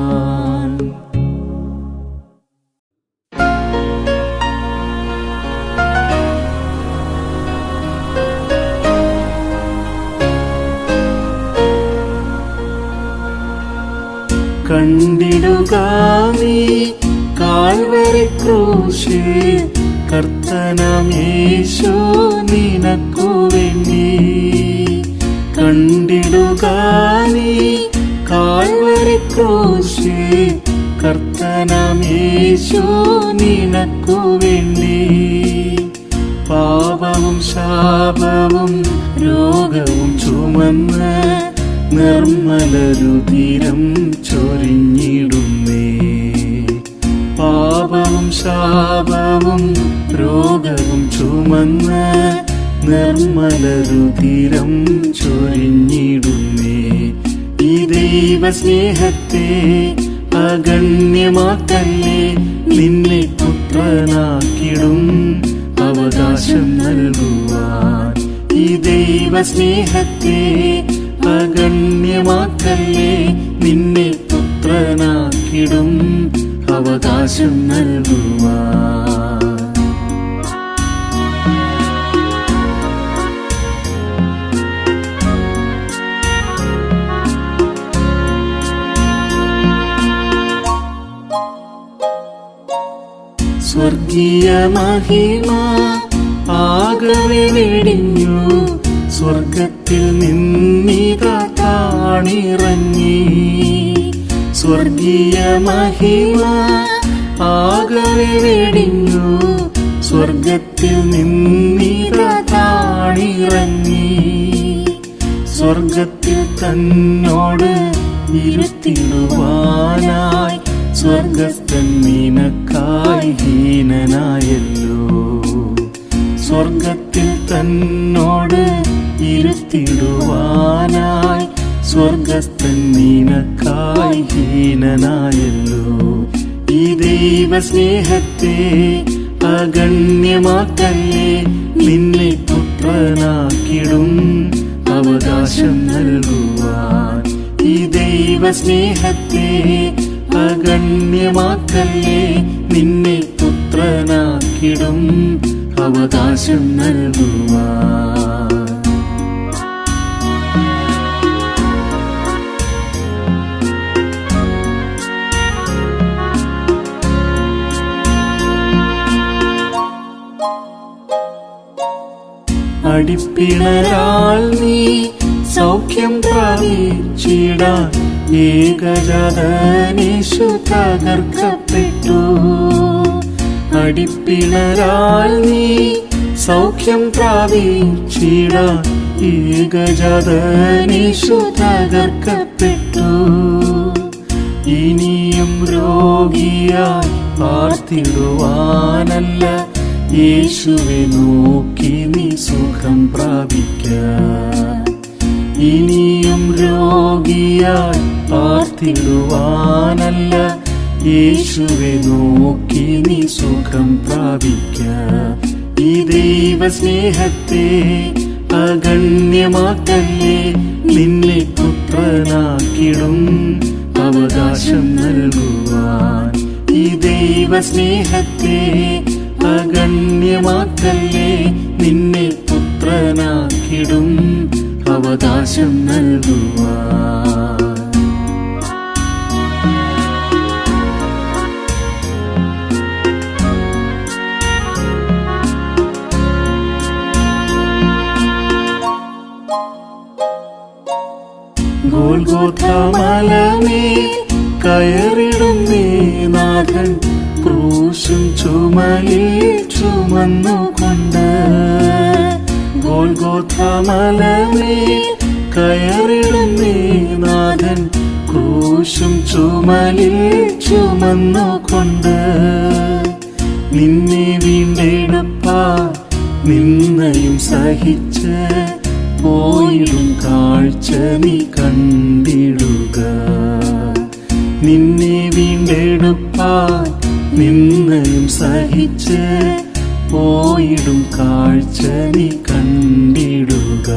കണ്ടിടുക നീ കാൽവരി ക്രൂശിൽ കർത്തനാം യേശു നിനക്കു വേണ്ടി കണ്ടിടുക നീ കാൽവരി ക്രൂശിൽ കർത്തനാം യേശു നിനക്കു വേണ്ടി പാപവും ശാപവും രോഗവും ചുമന്ന് നിർമ്മലരുതിരം ചൊരിഞ്ഞിടുന്നേ പാപവും ശാപവും രോഗവും ചുമന്ന് നിർമ്മലരുതിരം ചൊരിഞ്ഞിടുന്നേ ഈ ദൈവ സ്നേഹത്തെ അഗണ്യമാക്കല്ലേ നിന്നെ പുത്രനാക്കിടും അവകാശം നൽകുവാൻ ഈ ദൈവ സ്നേഹത്തെ അഗണ്യമാക്കല്ലേ നിന്നെ പുത്രനാക്കിടും അവകാശം നൽകുവാൻ സ്വർഗീയ മഹിമ ആകവെ വെടിഞ്ഞു സ്വർഗത്തിൽ നിന്നിതാ താണിറങ്ങി സ്വർഗീയ മഹിമ ആകവെ വെടിഞ്ഞു സ്വർഗത്തിൽ നിന്നിതാ താണിറങ്ങി സ്വർഗത്തിൽ തന്നോട് ഇരുത്തിടുവാനായി സ്വർഗസ്ഥൻ നിനക്കായി ഹീനനായല്ലോ സ്വർഗത്തിൽ തന്നോട് ഇരുത്തിടുവാനായി സ്വർഗസ്ഥൻ നിനക്കായി ഹീനനായല്ലോ ഈ ദൈവ സ്നേഹത്തെ അഗണ്യമാക്കല്ലേ നിന്നെ പുത്രനാക്കിടും അവകാശം നൽകുവാൻ. ഈ ദൈവസ്നേഹത്തെ അഗണ്യമാക്കല്ലേ, നിന്നെ പുത്രനാക്കിടും അവകാശം നൽകുവാൻ. അടിപ്പിണരാൽ നീ സൗഖ്യം പ്രാപിച്ചിടാൻ ഏകജാതനേശു തകർക്കപ്പെട്ടു. അടിപ്പിണരാൽ നീ സൗഖ്യം പ്രാപിച്ചിടാൻ ഏകജാതനേശു തകർക്കപ്പെട്ടു. ഇനിയും രോഗിയായി പാർത്തിടുവാനല്ല, യേശുവെ നോക്കി നീ സുഖം പ്രാപിക്ക. ഇനിയും രോഗിയായി പാർത്തിടുവാനല്ല, യേശുവെ നോക്കി നീ സുഖം പ്രാപിക്ക. ഈ ദൈവസ്നേഹത്തെ അഗണ്യമാക്കല്ലേ, നിന്നെ പുത്രനാക്കിടും അവകാശം നൽകുവാൻ. ഈ ദൈവസ്നേഹത്തെ അഗണ്യമാക്കല്ലേ, നിന്നെ പുത്രനാക്കിടും അവകാശം നൽകുവാൻ. ഗോൽഗോഥാമലമേൽ കയറിടും നാഥൻ ക്രൂശും ചുമലിൽ ചുമന്നുകൊണ്ട്. ഗോൽഗോഥാമലമേൽ കയറിടും നാഥൻ ക്രൂശും ചുമലിൽ ചുമന്നുകൊണ്ട്. നിന്നെ വീണ്ടെടുപ്പാൻ നിന്നയും സഹിച്ച് പോയിടും കാഴ്ച നീ കണ്ടിടുക. നിന്നെ വീണ്ടെടുപ്പാൻ നിന്നയും സഹിച്ച് പോയിടും കാഴ്ച നീ കണ്ടിടുക.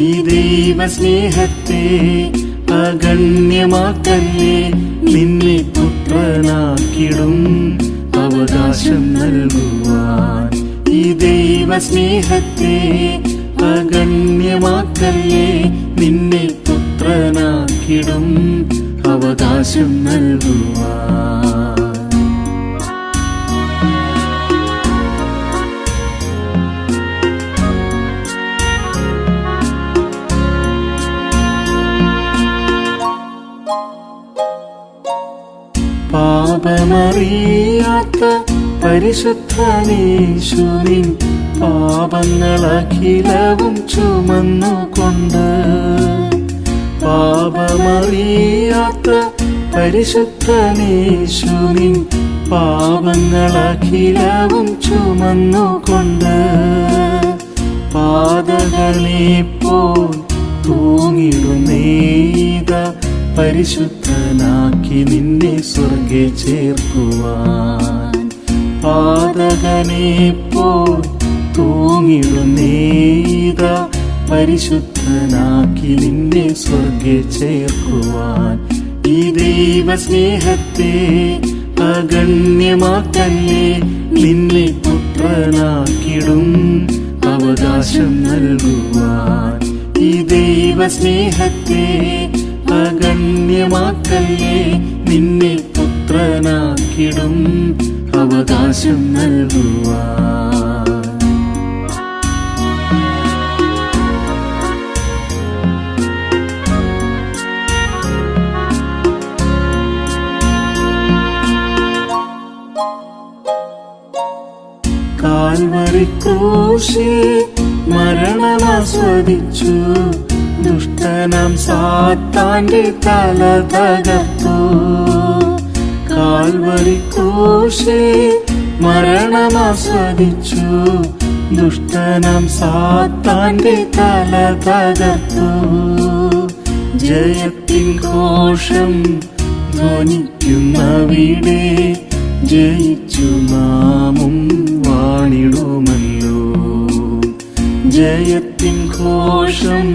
ഈ ദൈവസ്നേഹത്തെ അഗണ്യമാക്കല്ലേ, നിന്നെ പുത്രനാക്കിടും അവകാശം നൽകുവാൻ. ഈ ദൈവസ്നേഹത്തെ അഗണ്യമാക്കല്ലേ, നിന്നെ പുത്രനാക്കിടും അവകാശം നൽകുവാൻ. പാപമറിയാത്ത പരിശുദ്ധനേശുവിൻ പാപങ്ങളഖിലവും ചുമന്നുകൊണ്ട്. പാപമറിയാത്ത പരിശുദ്ധനേശുവിൻ പാപങ്ങളഖിലവും ചുമന്നുകൊണ്ട്. പാതകളെപ്പോൽ തൂങ്ങിടുന്നേത പരിശുദ്ധനാക്കി നിന്നെ സ്വർഗ്ഗേ ചേർക്കുവാൻ. പാതകനെപ്പോൽ തൂങ്ങിടുന്നേത പരിശുദ്ധനാക്കി നിന്നെ സ്വർഗ്ഗേ ചേർക്കുവാൻ. ഈ ദൈവസ്നേഹത്തെ അഗണ്യമാക്കല്ലേ, നിന്നെ പുത്രനാക്കിടും അവകാശം നൽകുവാൻ. ഈ ദൈവസ്നേഹത്തെ അഗണ്യമാക്കല്ലേ, നിന്നെ പുത്രനാക്കിടും അവകാശം നൽകുവാൻ. കാൽവരി ക്രൂശിൽ മരണമാസ്വദിച്ചു ദുഷ്ടനാം സാത്താന്റെ തല തകർത്തു. കാൽവരി ക്രൂശിൽ മരണമാസ്വദിച്ചു ദുഷ്ടനാം സാത്താന്റെ തല തകർത്തു. ജയത്തിൻ ഘോഷം ധ്വനിക്കുന്നവിടെ ജയിച്ചു നാമും വാണിടുമല്ലോ. ജയത്തിൻ ഘോഷം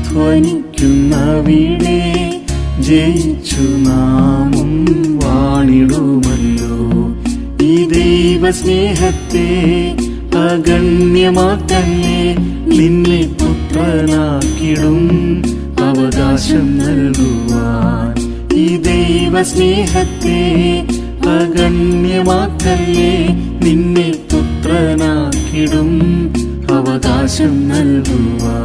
ധ്വനിക്കുന്നവിടെ ജയിച്ചു നാമും വാണിടുമല്ലോ. ഈ ദൈവസ്നേഹത്തെ അഗണ്യമാക്കല്ലേ, നിന്നെ പുത്രനാക്കിടും അവകാശം നൽകുവാൻ. ഈ ദൈവസ്നേഹത്തെ അഗണ്യമാക്കല്ലേ, നിന്നെ പുത്രനാക്കിടും അവകാശം നൽകുവാൻ.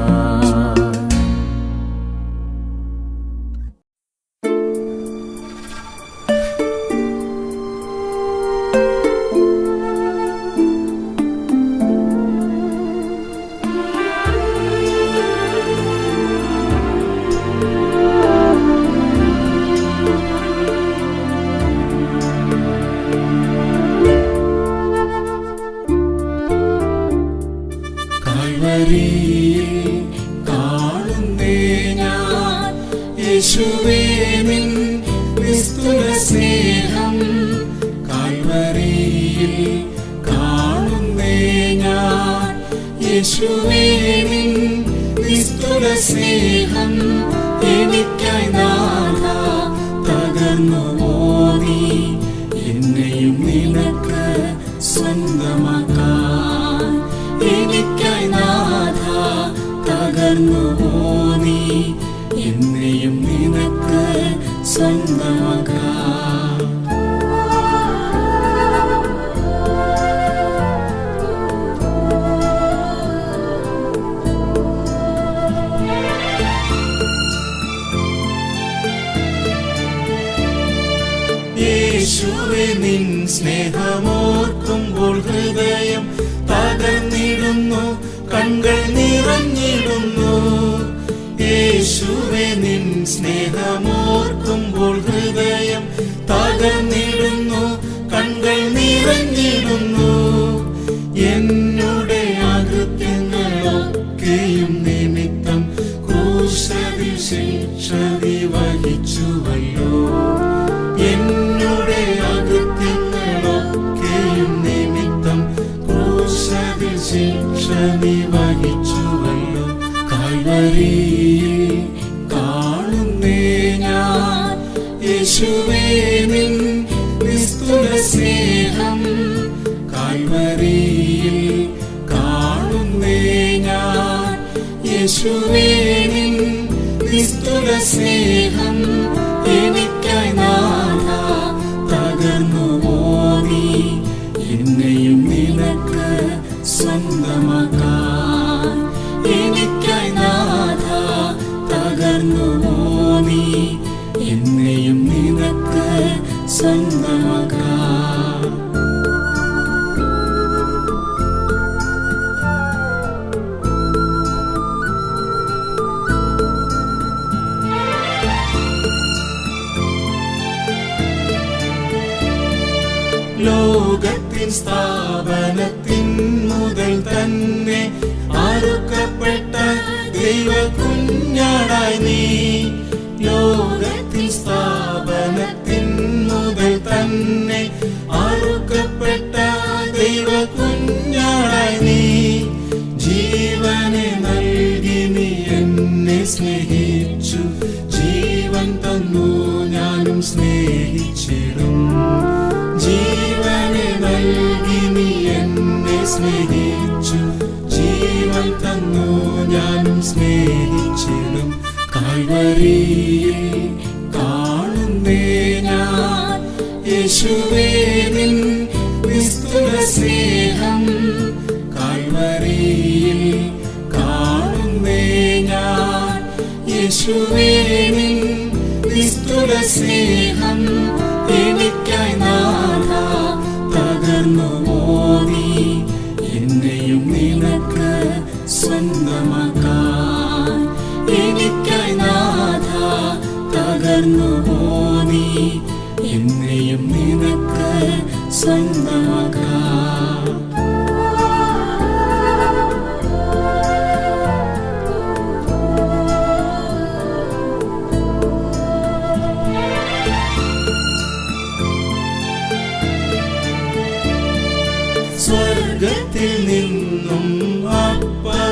കാണുന്നേ ഞാൻ യേശുവേ നിൻ നിസ്തുല സ്നേഹം. കാൽവരിയിൽ കാണുന്നേ ഞാൻ യേശുവേ നിൻ നിസ്തുല സ്നേഹം. എനിക്കായി നാഥാ തകർന്നുവോ നീ, എന്നെയും നിനക്ക് സ്വന്തമാക്കാൻ. എനിക്കായി നാഥാ തകർന്നുവോ നീ, എന്നെയും നിനക്ക് സ്വന്തമാക്കാൻ. യേശുവേ നിൻ സ്നേഹമോർക്കുമ്പോൾ ഹൃദയം തകർന്നിടുന്നു, കണ്കൾ നിറഞ്ഞിടുന്നു. യേശുവേ നിൻ സ്നേഹമോർക്കുമ്പോൾ ഹൃദയം തകർന്നിടുന്നു, കണ്കൾ നിറഞ്ഞിടുന്നു. എന്നുടെ അകൃത്യങ്ങളൊക്കെയും നിമിത്തം ക്രൂശിൽ ശിക്ഷ വഹിച്ചുവല്ലോ. എന്നുടെ അകൃത്യങ്ങളൊക്കെയും നിമിത്തം ക്രൂശിൽ ശിക്ഷ വഹിച്ചുവല്ലോ. കാൽവരിയിൽ കാണുന്നേ ഞാൻ യേശുവേ നിൻ നിസ്തുല സ്നേഹം. കാൽവരിയിൽ കാണുന്നേ ഞാൻ യേശുവേ നിൻ നിസ്തുല സ്നേഹം. എനിക്കായി നാഥാ തകർന്നുവോ നീ, എന്നെയും നിനക്ക് സ്വന്തമാക്കാൻ. എനിക്കായി നാഥാ തകർന്നുവോ നീ, എന്നെയും നിനക്ക് സ്വന്തമാക്കാൻ. ലോകത്തിൻ സ്ഥാപനത്തിൻ മുതൽ തന്നെ അറുക്കപ്പെട്ട ദൈവ കുഞ്ഞാടായി നീ. ലോകത്തിൻ സ്ഥാപനത്തിൻ മുതൽ തന്നെ അറുക്കപ്പെട്ട ദൈവ കുഞ്ഞാടായി നീ. ജീവനെ നൽകി നീ എന്നെ സ്നേഹിച്ചു, ജീവൻ തന്നു ഞാനും സ്നേഹിച്ചിടും. ജീവനെ നൽകി നീ എന്നെ സ്നേഹിച്ചു, ജീവൻ തന്നു ഞാനും സ്നേഹിച്ചിടും. കാൽവരിയിൽ കാണുന്നേ ഞാൻ യേശുവേ നിൻ നിസ്തുല സ്നേഹം. കാൽവരിയിൽ കാണുന്നേ ഞാൻ യേശുവേ നിൻ നിസ്തുല സ്നേഹം. എനിക്കായി നാഥാ തകർന്നുവോ നീ, എന്നെയും നിനക്ക് സ്വന്തമാക്കാൻ. എനിക്കായി നാഥാ തകർന്നുവോ നീ, എന്നെയും നിനക്ക് സ്വന്തമാക്കാൻ.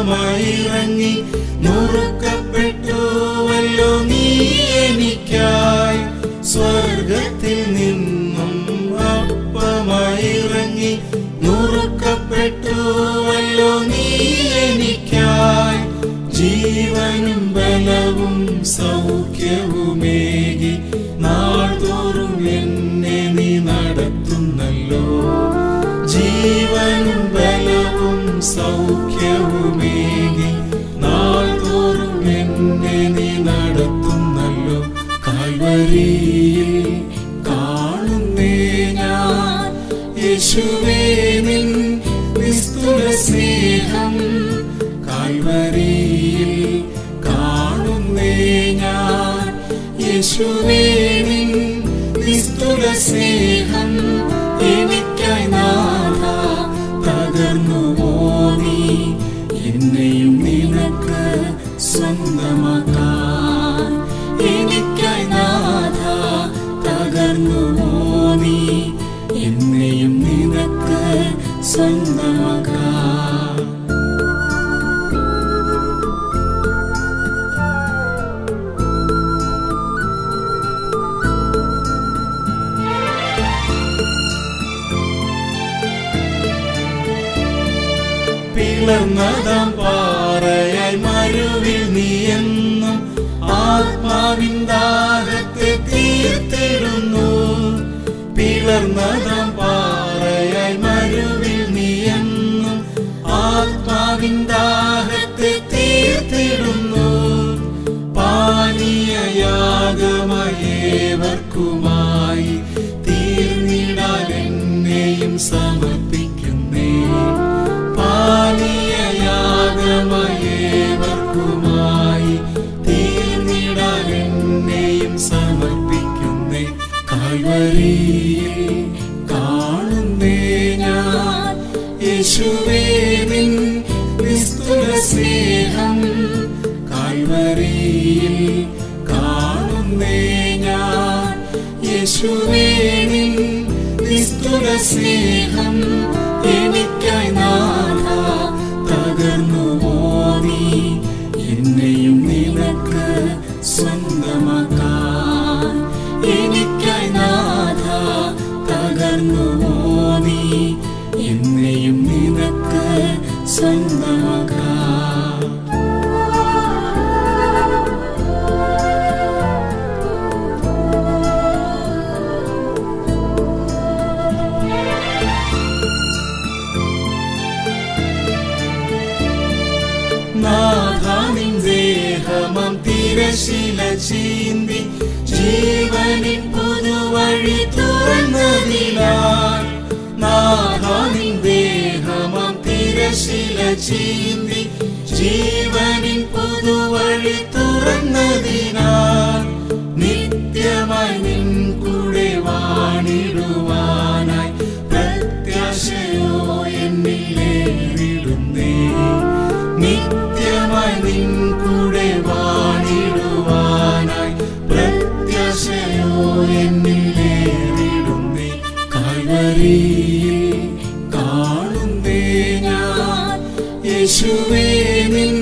അപ്പമായിറങ്ങി നുറുക്കപ്പെട്ടുവല്ലോ നീ എനിക്കായി. സ്വർഗത്തിൽ നിന്നും അപ്പമായിറങ്ങി നുറുക്കപ്പെട്ടുവല്ലോ നീ എനിക്കായി. ജീവനും ബലവും സൗഖ്യവുമേകി നാൾതോറും എന്നെ നീ നടത്തുന്നല്ലോ. ജീവനും ബലവും സൗഖ്യവുമേകി നാൾതോറും എന്നെ നീ നടത്തുന്നല്ലോ. കാൽവരിയിൽ കാണുന്നേ ഞാൻ യേശുവേ നിൻ നിസ്തുല സ്നേഹം. കാൽവരിയിൽ കാണുന്നേ ഞാൻ യേശുവേ നിൻ നിസ്തുല സ്നേഹം. എനിക്കായി നാഥാ തകർന്നുവോ നീ, എന്നെയും നിനക്ക് സ്വന്തമാക്കാൻ. എനിക്കായി നാഥാ തകർന്നുവോ നീ, എന്നെയും നിനക്ക് സ്വന്തമാക്കാൻ. പിളർന്നതാം പാറയായി മരുവിൽ നീ എന്നും ആത്മാവിൻ ദാഹത്തെ തീർത്തിടുന്നു. പിളർന്നതാം പാറയായി മരുവിൽ നീ എന്നും ആത്മാവിൻ ദാഹത്തെ തീർത്തിടുന്നു. പാനീയയാഗമയേവർക്കുമായി തീർന്നിടാൻ എന്നെയും സമർപ്പിക്കുന്നേ. പാനീയയാഗമയേവർക്കുമായി തീർന്നിടാൻ എന്നെയും സമർപ്പിക്കുന്നേ. കാൽവരിയിൽ കാണുന്നേ ഞാൻ യേശുവേ നിൻ നിസ്തുല സ്നേഹം. കാൽവരിയിൽ കാണുന്നേ ഞാൻ യേശുവേ നിൻ നിസ്തുല സ്നേഹം. എനിക്കായി നാഥാ തകർന്നുവോ നീ, എന്നെയും നിനക്ക് സ്വന്തമാക്കാൻ. എനിക്കായി നാഥാ തകർന്നുവോ നീ, എന്നെയും നിനക്ക് സ്വന്തമാക്കാൻ. നാഥാ നിൻ ദേഹമാം തിരശീല ചീന്തി ജീവനിൻ പുതുവഴി തുറന്നതിനാൽ. നാഥാ നിൻ ദേഹമാം തിരശീല ചീന്തി ജീവനിൻ പുതുവഴി തുറന്നതിനാൽ. നിത്യമായി നിൻ കൂടെ വാണിടുവാനായി പ്രത്യാശയോ എന്നിലേറിടുന്നേ. നിത്യമായി നിൻ കൂടെ വാണിടുവാനായി പ്രത്യാശയോ എന്നിലേറിടുന്നേ. കാൽവരിയിൽ കാണുന്നേ ഞാൻ യേശുവേ നിൻ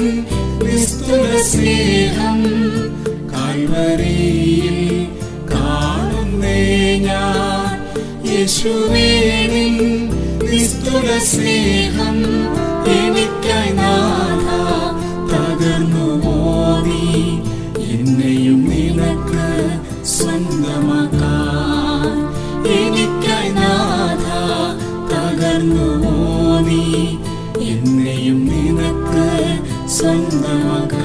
നിസ്തുല സ്നേഹം. കാൽവരിയിൽ കാണുന്നേ ഞാൻ യേശുവേ നിൻ നിസ്തുല സ്നേഹം. എനിക്കായി നാഥാ തകർന്നുവോ നീ, എന്നെയും നിനക്ക് സ്വന്തമാക്കാൻ. എനിക്കായി നാഥാ തകർന്നുവോ നീ, എന്നെയും നിനക്ക് സ്വന്തമാക്കാൻ.